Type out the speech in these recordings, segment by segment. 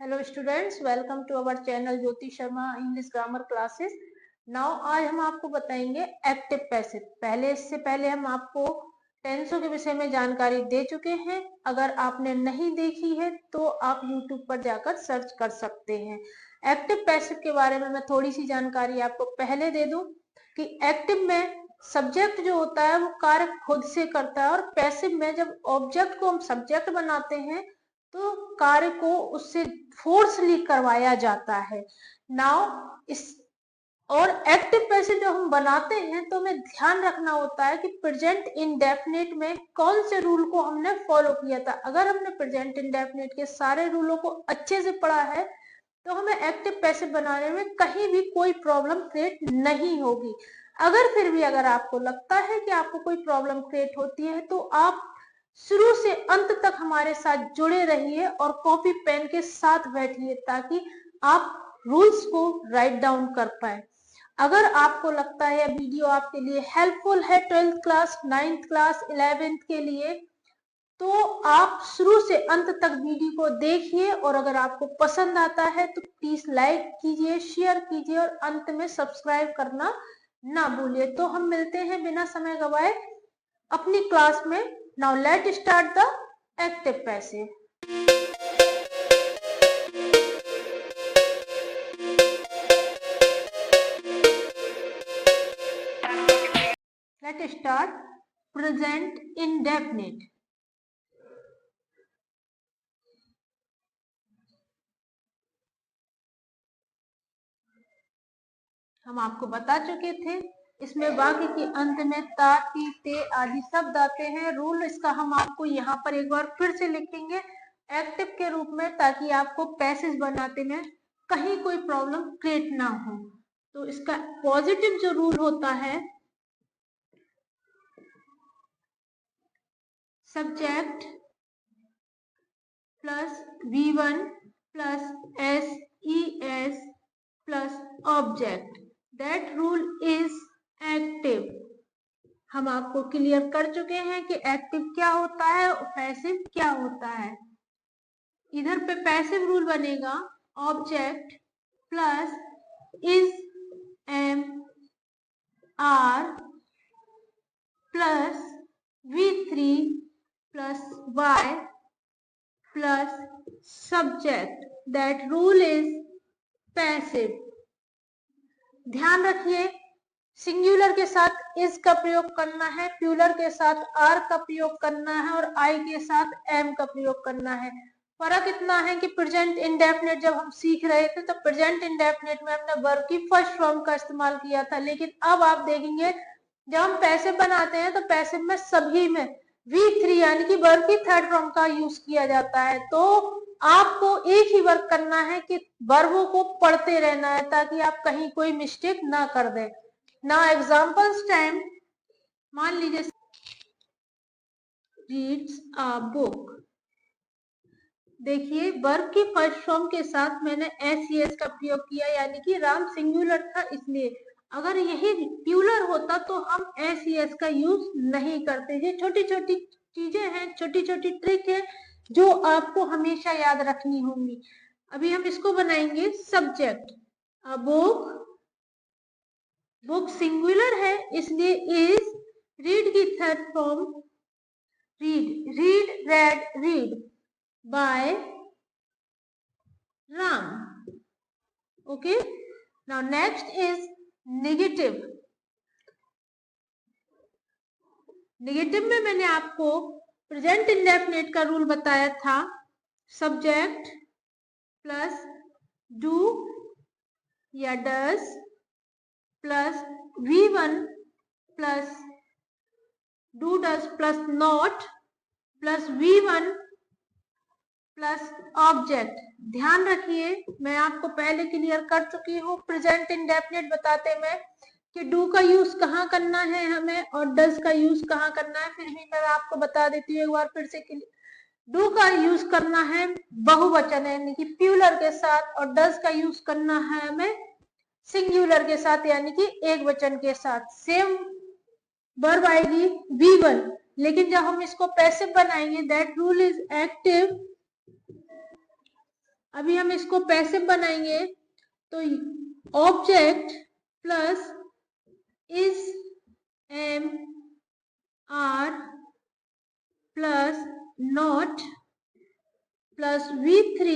Hello students, welcome to our channel Jyoti Sharma English grammar classes. Now आज हम आपको बताएंगे एक्टिव पैसिव। इससे पहले हम आपको टेंसों के विषय में जानकारी दे चुके हैं। अगर आपने नहीं देखी है तो आप यूट्यूब पर जाकर सर्च कर सकते हैं। एक्टिव पैसिव के बारे में मैं थोड़ी सी जानकारी आपको पहले दे दूं कि एक्टिव में सब्जेक्ट जो होता है वो कार्य खुद से करता है, और पैसिव में जब ऑब्जेक्ट को हम सब्जेक्ट बनाते हैं तो कार्य को उससे फोर्सली करवाया जाता है। नाउ इस और एक्टिव पैसिव जब हम बनाते हैं तो हमें ध्यान रखना होता है कि प्रेजेंट इंडेफिनिट में कौन से रूल को हमने फॉलो किया था। अगर हमने प्रेजेंट इंडेफिनिट के सारे रूलों को अच्छे से पढ़ा है तो हमें एक्टिव पैसिव बनाने में कहीं भी कोई प्रॉब्लम क्रिएट नहीं होगी। अगर फिर भी अगर आपको लगता है कि आपको कोई प्रॉब्लम क्रिएट होती है तो आप शुरू से अंत तक हमारे साथ जुड़े रहिए और कॉपी पेन के साथ बैठिए ताकि आप रूल्स को राइट डाउन कर पाए। अगर आपको लगता है यह वीडियो आपके लिए हेल्पफुल है 12th class, 9th class, 11th के लिए, तो आप शुरू से अंत तक वीडियो को देखिए और अगर आपको पसंद आता है तो प्लीज लाइक कीजिए, शेयर कीजिए और अंत में सब्सक्राइब करना ना भूलिए। तो हम मिलते हैं बिना समय गवाए अपनी क्लास में। Now let's start the active passive. Let's start present indefinite. हम आपको बता चुके थे इसमें वाक्य के अंत में ता, ती, ते आदि शब्द आते हैं। रूल इसका हम आपको यहाँ पर एक बार फिर से लिखेंगे एक्टिव के रूप में ताकि आपको पैसेज बनाते में कहीं कोई प्रॉब्लम क्रिएट ना हो। तो इसका पॉजिटिव जो रूल होता है, subject plus V1 plus SES plus object, that rule is active. हम आपको क्लियर कर चुके हैं कि एक्टिव क्या होता है और पैसिव क्या होता है। इधर पे पैसिव रूल बनेगा object plus is am are plus V3 plus Y plus subject, that rule is passive. ध्यान रखिए, सिंगुलर के साथ इज का प्रयोग करना है, प्लूरल के साथ आर का प्रयोग करना है और आई के साथ एम का प्रयोग करना है। फर्क इतना है कि प्रेजेंट इंडेफिनिट जब हम सीख रहे थे तो प्रेजेंट इंडेफिनिट में हमने वर्ब की फर्स्ट फॉर्म का इस्तेमाल किया था, लेकिन अब आप देखेंगे जब हम पैसिव बनाते हैं तो पैसिव में सभी में V3 यानी कि वर्ब की थर्ड फॉर्म का यूज किया जाता है। तो आपको एक ही वर्क करना है कि वर्बों को पढ़ते रहना है ताकि आप कहीं कोई मिस्टेक ना कर दें। ना एग्जाम्पल्स टाइम, मान लीजिए रीड्स अ बुक। देखिए वर्ब की फर्स्ट फॉर्म के साथ मैंने SES का प्रयोग किया यानी कि राम सिंगुलर था इसलिए। अगर यही प्लूरल होता तो हम SES का यूज नहीं करते। ये छोटी छोटी चीजें हैं, छोटी छोटी ट्रिक है जो आपको हमेशा याद रखनी होंगी। अभी हम इसको बनाएंगे सब्जेक्ट। बुक, बुक सिंगुलर है इसलिए इज, रीड की third form read, read, red, read by Ram. Okay, now next is negative. Negative में मैंने आपको प्रेजेंट इंडेफिनिट का रूल बताया था, सब्जेक्ट प्लस डू या does plus V1 plus do does plus not plus V1 plus object. ध्यान रखिए मैं आपको पहले क्लियर कर चुकी हूँ प्रेजेंट इंडेफिनिट बताते में कि डू का यूज कहाँ करना है हमें और डज का यूज कहाँ करना है। फिर भी मैं आपको बता देती हूँ एक बार फिर से। डू का यूज करना है बहुवचन यानी कि प्लूरल के साथ और डज का यूज करना है हमें सिंगुलर के साथ यानी कि एक वचन के साथ। सेम वर्ब आएगी V1, लेकिन जब हम इसको पैसिव बनाएंगे दैट रूल इज एक्टिव। अभी हम इसको पैसिव बनाएंगे तो object plus is am are plus not plus V3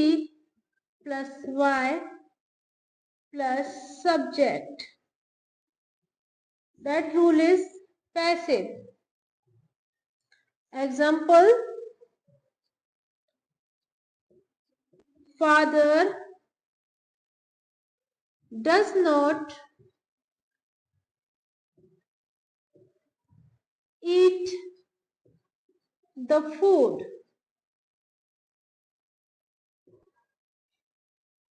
plus Y plus subject. That rule is passive. Example, father does not eat the food.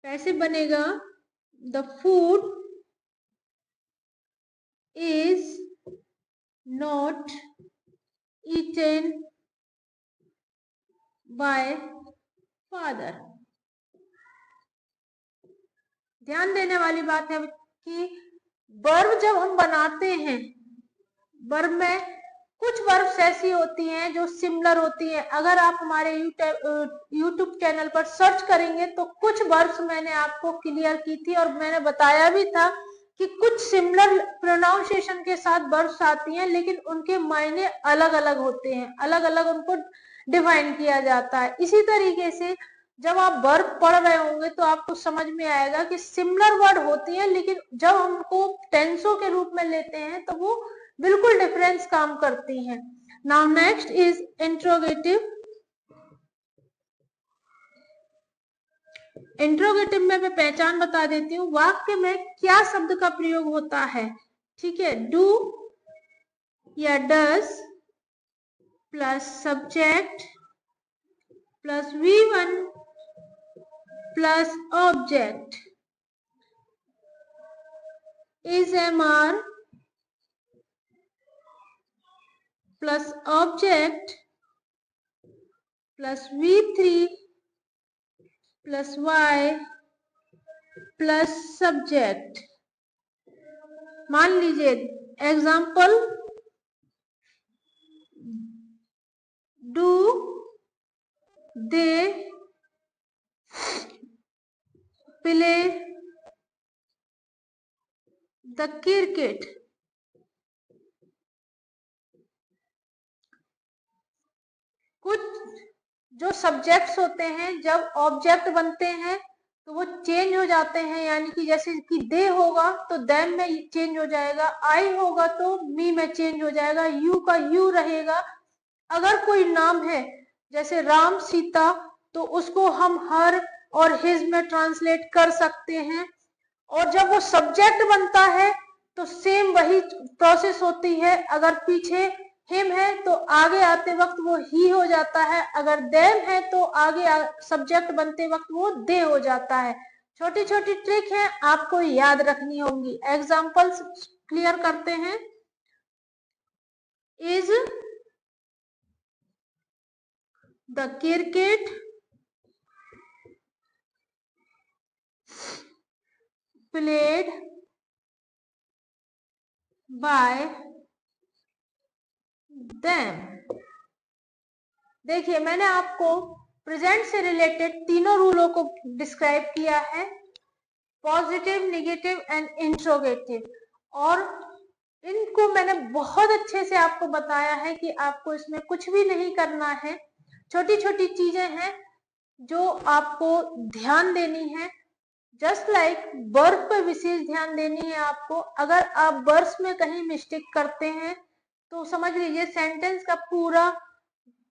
कैसे बनेगा? The food is not eaten by father. ध्यान देने वाली बात है कि verb जब हम बनाते हैं, वर्ब में कुछ वर्ब्स ऐसी होती हैं जो सिमिलर होती हैं. अगर आप हमारे यूट्यूब चैनल पर सर्च करेंगे तो कुछ वर्ब्स मैंने आपको क्लियर की थी और मैंने बताया भी था कि कुछ सिमिलर प्रोनाउंसिएशन के साथ वर्ब्स आती हैं, लेकिन उनके मायने अलग अलग होते हैं, अलग अलग उनको डिफाइन किया जाता है. इसी तरीके से जब आप वर्ब पढ़ रहे होंगे तो आपको समझ में आएगा कि सिमिलर वर्ड होती है, लेकिन जब हमको टेंसों के रूप में लेते हैं तो वो बिल्कुल डिफरेंस काम करती हैं. Now next is interrogative. Interrogative में मैं पहचान बता देती हूँ. वाक्य में क्या शब्द का प्रयोग होता है? ठीक है, do or does plus subject plus V1 plus object. Is MR plus object plus V3 plus Y plus subject. मान लीजिए example, do they play the cricket. कुछ जो सब्जेक्ट्स होते हैं जब ऑब्जेक्ट बनते हैं तो वो चेंज हो जाते हैं, यानी कि जैसे कि दे होगा तो देम में चेंज हो जाएगा, आई होगा तो मी में चेंज हो जाएगा, यू का यू रहेगा. अगर कोई नाम है जैसे राम सीता तो उसको हम हर और हिज में ट्रांसलेट कर सकते हैं. और जब वो सब्जेक्ट बनता है तो सेम वही प्रोसेस होती है. अगर पीछे हिम है तो आगे आते वक्त वो ही हो जाता है, अगर देम है तो आगे सब्जेक्ट बनते वक्त वो दे हो जाता है. छोटी छोटी ट्रिक है, आपको याद रखनी होंगी. एग्जाम्पल्स क्लियर करते हैं. Is the cricket played by them. देखिए मैंने आपको प्रेजेंट से रिलेटेड तीनों रूलों को डिस्क्राइब किया है, पॉजिटिव, नेगेटिव एंड इंट्रोगेटिव, और इनको मैंने बहुत अच्छे से आपको बताया है कि आपको इसमें कुछ भी नहीं करना है. छोटी छोटी चीजें हैं जो आपको ध्यान देनी है. जस्ट लाइक वर्ब पर विशेष ध्यान देनी है आपको. अगर आप वर्ब्स में कहीं मिस्टेक करते हैं तो समझ लीजिए सेंटेंस का पूरा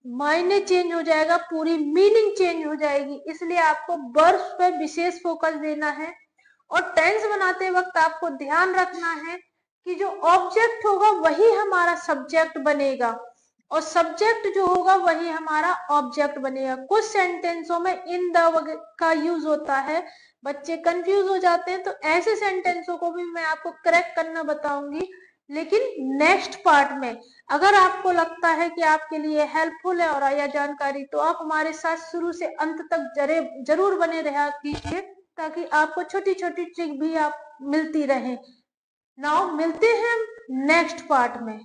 मायने चेंज हो जाएगा, पूरी मीनिंग चेंज हो जाएगी. इसलिए आपको वर्ब्स पर विशेष फोकस देना है. और टेंस बनाते वक्त आपको ध्यान रखना है कि जो ऑब्जेक्ट होगा वही हमारा सब्जेक्ट बनेगा और सब्जेक्ट जो होगा वही हमारा ऑब्जेक्ट बनेगा. कुछ सेंटेंसों में इन द का यूज होता है, बच्चे कंफ्यूज हो जाते हैं, तो ऐसे सेंटेंसों को भी मैं आपको करेक्ट करना बताऊंगी, लेकिन नेक्स्ट पार्ट में. अगर आपको लगता है कि आपके लिए हेल्पफुल है और यह जानकारी, तो आप हमारे साथ शुरू से अंत तक जरूर बने रहा कीजिए ताकि आपको छोटी छोटी ट्रिक भी आप मिलती रहे. नाउ मिलते हैं नेक्स्ट पार्ट में.